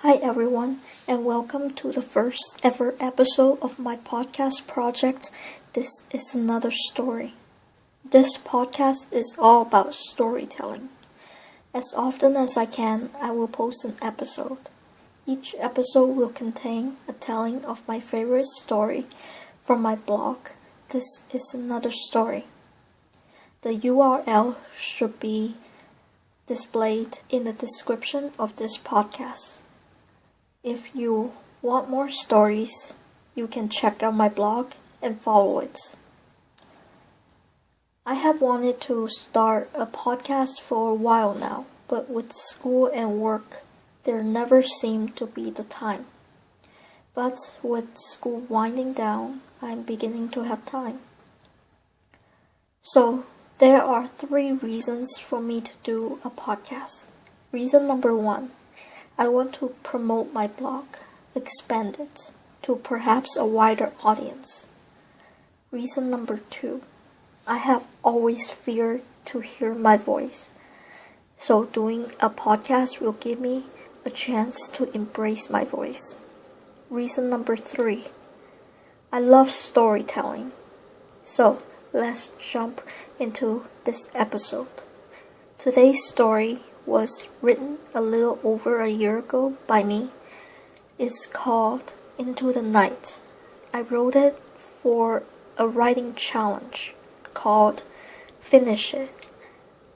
Hi everyone, and welcome to the first ever episode of my podcast project, This is Another Story. This podcast is all about storytelling. As often as I can, I will post an episode. Each episode will contain a telling of my favorite story from my blog, This is Another Story. The URL should be displayed in the description of this podcast. If you want more stories, you can check out my blog and follow it. I have wanted to start a podcast for a while now, but with school and work, there never seemed to be the time. But with school winding down, I'm beginning to have time. So, there are 3 reasons for me to do a podcast. Reason number 1. I want to promote my blog, expand it to perhaps a wider audience. Reason number 2. I have always feared to hear my voice, so doing a podcast will give me a chance to embrace my voice. Reason number 3. I love storytelling. So, let's jump into this episode. Today's story was written a little over a year ago by me. It's called Into the Night. I wrote it for a writing challenge called Finish It.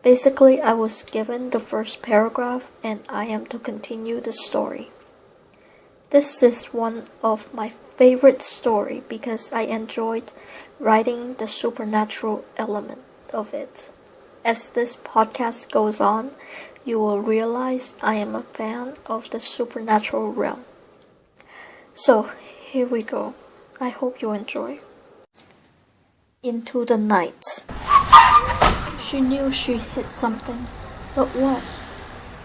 Basically, I was given the first paragraph and I am to continue the story. This is one of my favorite stories because I enjoyed writing the supernatural element of it. As this podcast goes on, you will realize I am a fan of the supernatural realm. So, here we go. I hope you enjoy. Into the night. She knew she'd hit something, but what?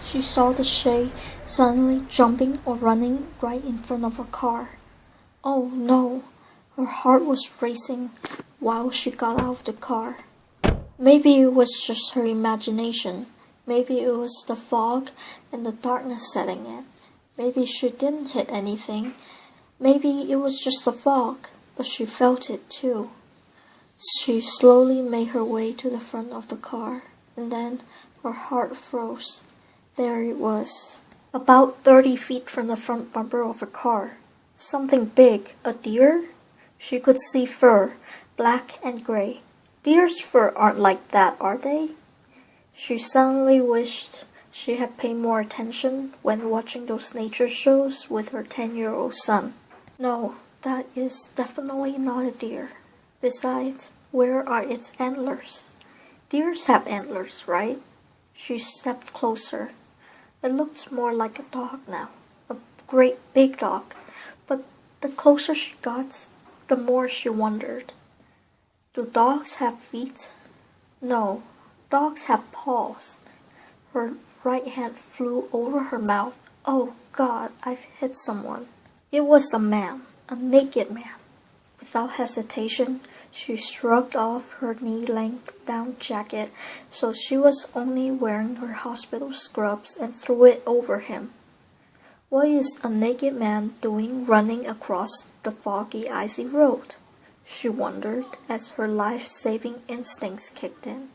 She saw the shade suddenly jumping or running right in front of her car. Oh no! Her heart was racing while she got out of the car. Maybe it was just her imagination. Maybe it was the fog and the darkness setting in. Maybe she didn't hit anything. Maybe it was just the fog, but she felt it too. She slowly made her way to the front of the car, and then her heart froze. There it was, about 30 feet from the front bumper of her car. Something big, a deer? She could see fur, black and gray. Deer's fur aren't like that, are they? She suddenly wished she had paid more attention when watching those nature shows with her 10-year-old son. No, that is definitely not a deer. Besides, where are its antlers? Deers have antlers, right? She stepped closer. It looked more like a dog now, a great big dog. But the closer she got, the more she wondered. Do dogs have feet? No. Dogs have paws. Her right hand flew over her mouth. Oh God, I've hit someone. It was a man, a naked man. Without hesitation, she shrugged off her knee-length down jacket so she was only wearing her hospital scrubs and threw it over him. What is a naked man doing running across the foggy, icy road? She wondered as her life-saving instincts kicked in.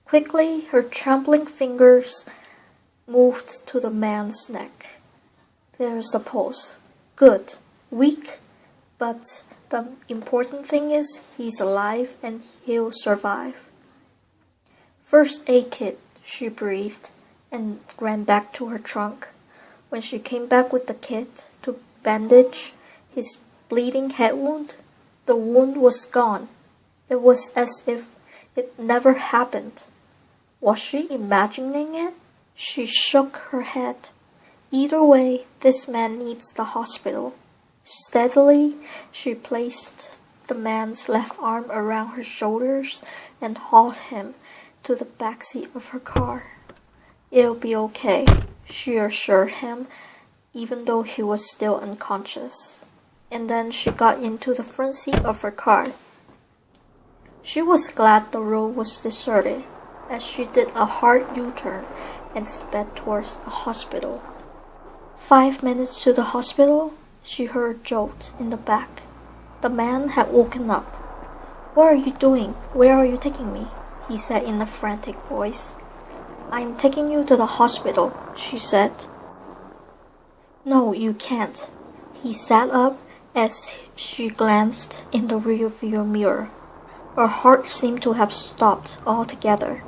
Quickly, her trembling fingers moved to the man's neck. There's a pulse. Good. Weak. But the important thing is he's alive and he'll survive. First aid kit, she breathed and ran back to her trunk. When she came back with the kit to bandage his bleeding head wound, the wound was gone. It was as if it never happened. Was she imagining it? She shook her head. Either way, this man needs the hospital. Steadily, she placed the man's left arm around her shoulders and hauled him to the backseat of her car. It'll be okay, she assured him, even though he was still unconscious. And then she got into the front seat of her car. She was glad the road was deserted, as she did a hard U-turn and sped towards the hospital. 5 minutes to the hospital, she heard a jolt in the back. The man had woken up. "What are you doing? Where are you taking me?" he said in a frantic voice. "I am taking you to the hospital," she said. "No, you can't." He sat up as she glanced in the rearview mirror. Her heart seemed to have stopped altogether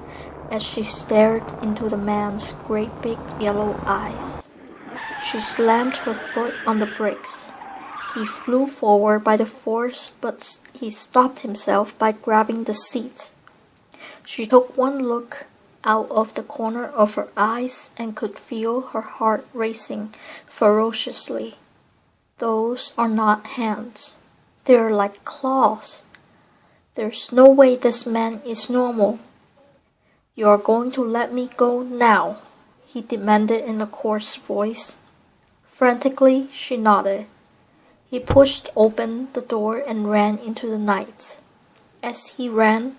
as she stared into the man's great big yellow eyes. She slammed her foot on the brakes. He flew forward by the force, but he stopped himself by grabbing the seat. She took one look out of the corner of her eyes and could feel her heart racing ferociously. Those are not hands. They're like claws. There's no way this man is normal. "You are going to let me go now," he demanded in a coarse voice. Frantically, she nodded. He pushed open the door and ran into the night. As he ran,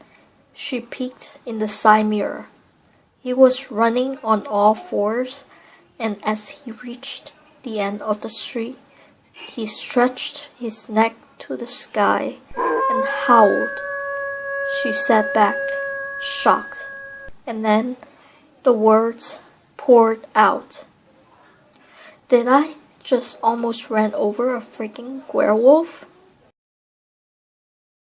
she peeked in the side mirror. He was running on all fours, and as he reached the end of the street, he stretched his neck to the sky and howled. She sat back, shocked, and then the words poured out. "Did I just almost ran over a freaking werewolf?"